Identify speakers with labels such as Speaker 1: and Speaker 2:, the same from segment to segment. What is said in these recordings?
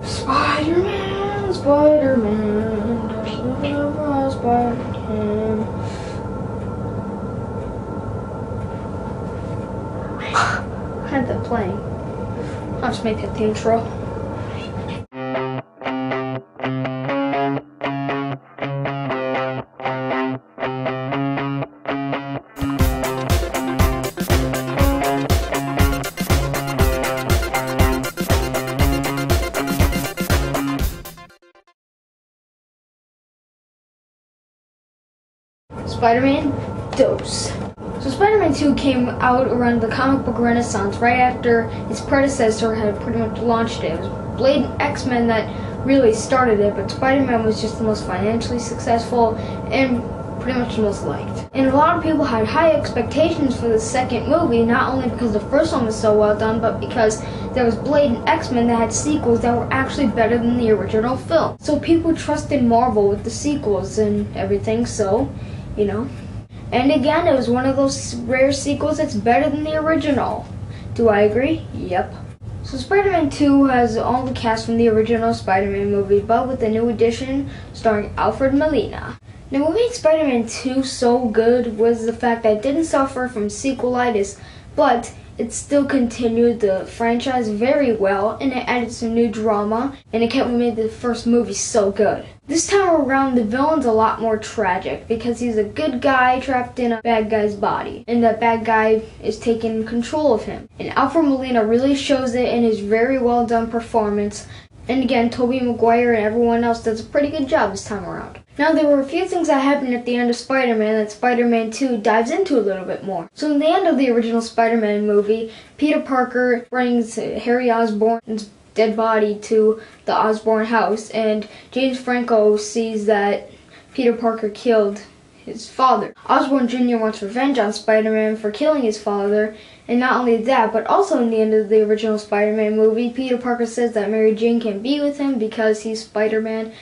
Speaker 1: Spider-Man, Spider-Man, Spider-Man. I had that playing. I'll just make it the intro. Spider-Man Dose. So Spider-Man 2 came out around the comic book renaissance right after its predecessor had pretty much launched it. It was Blade and X-Men that really started it, but Spider-Man was just the most financially successful and pretty much the most liked. And a lot of people had high expectations for the second movie, not only because the first one was so well done, but because there was Blade and X-Men that had sequels that were actually better than the original film. So people trusted Marvel with the sequels and everything, so you know. And again, it was one of those rare sequels that's better than the original. Do I agree? Yep. So Spider-Man 2 has all the cast from the original Spider-Man movie, but with a new addition starring Alfred Molina. Now what made Spider-Man 2 so good was the fact that it didn't suffer from sequelitis, but it still continued the franchise very well, and it added some new drama, and it kept what made the first movie so good. This time around, the villain's a lot more tragic, because he's a good guy trapped in a bad guy's body, and that bad guy is taking control of him. And Alfred Molina really shows it in his very well done performance, and again, Tobey, Macquire, and everyone else does a pretty good job this time around. Now, there were a few things that happened at the end of Spider-Man that Spider-Man 2 dives into a little bit more. So in the end of the original Spider-Man movie, Peter Parker brings Harry Osborn's dead body to the Osborn house, and James Franco sees that Peter Parker killed his father. Osborn Jr. wants revenge on Spider-Man for killing his father, and not only that, but also in the end of the original Spider-Man movie, Peter Parker says that Mary Jane can't be with him because he's Spider-Man.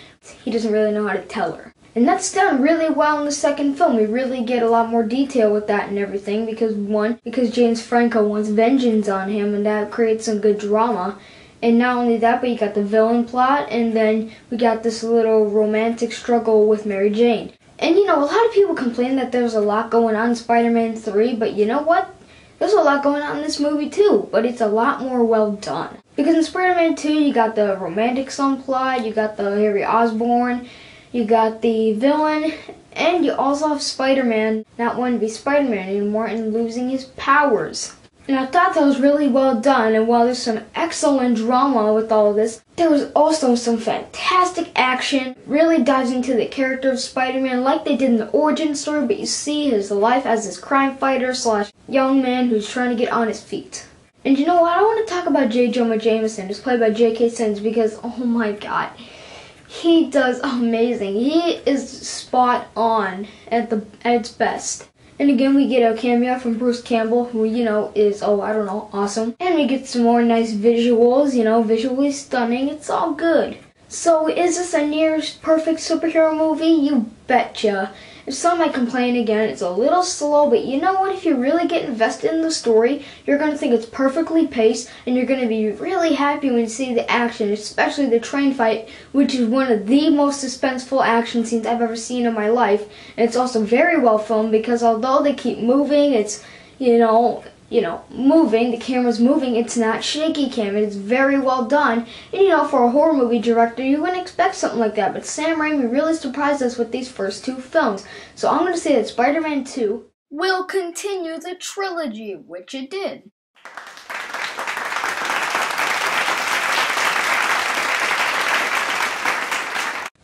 Speaker 1: He doesn't really know how to tell her. And that's done really well in the second film. We really get a lot more detail with that and everything because James Franco wants vengeance on him, and that creates some good drama. And not only that, but you got the villain plot, and then we got this little romantic struggle with Mary Jane. And you know, a lot of people complain that there's a lot going on in Spider-Man 3, but you know what? There's a lot going on in this movie too, but it's a lot more well done. Because in Spider-Man 2, you got the romantic subplot, you got the Harry Osborn, you got the villain, and you also have Spider-Man not wanting to be Spider-Man anymore and losing his powers. And I thought that was really well done, and while there's some excellent drama with all of this, there was also some fantastic action. Really dives into the character of Spider-Man like they did in the origin story, but you see his life as this crime fighter slash young man who's trying to get on his feet. And you know what? I want to talk about J. Jonah Jameson, who's played by J.K. Simmons, because oh my god, he does amazing. He is spot on at its best. And again, we get a cameo from Bruce Campbell, who, you know, is, awesome. And we get some more nice visuals, you know, visually stunning. It's all good. So, is this a near perfect superhero movie? You betcha. If some might complain again, it's a little slow, but you know what? If you really get invested in the story, you're going to think it's perfectly paced, and you're going to be really happy when you see the action, especially the train fight, which is one of the most suspenseful action scenes I've ever seen in my life. And it's also very well filmed, because although they keep moving, it's, moving, the camera's moving, it's not shaky cam, it's very well done. And you know, for a horror movie director, you wouldn't expect something like that, but Sam Raimi really surprised us with these first two films. So I'm going to say that Spider-Man 2 will continue the trilogy, which it did.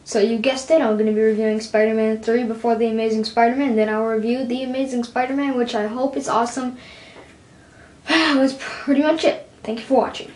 Speaker 1: So you guessed it, I'm going to be reviewing Spider-Man 3 before The Amazing Spider-Man, then I'll review The Amazing Spider-Man, which I hope is awesome. That's pretty much it. Thank you for watching.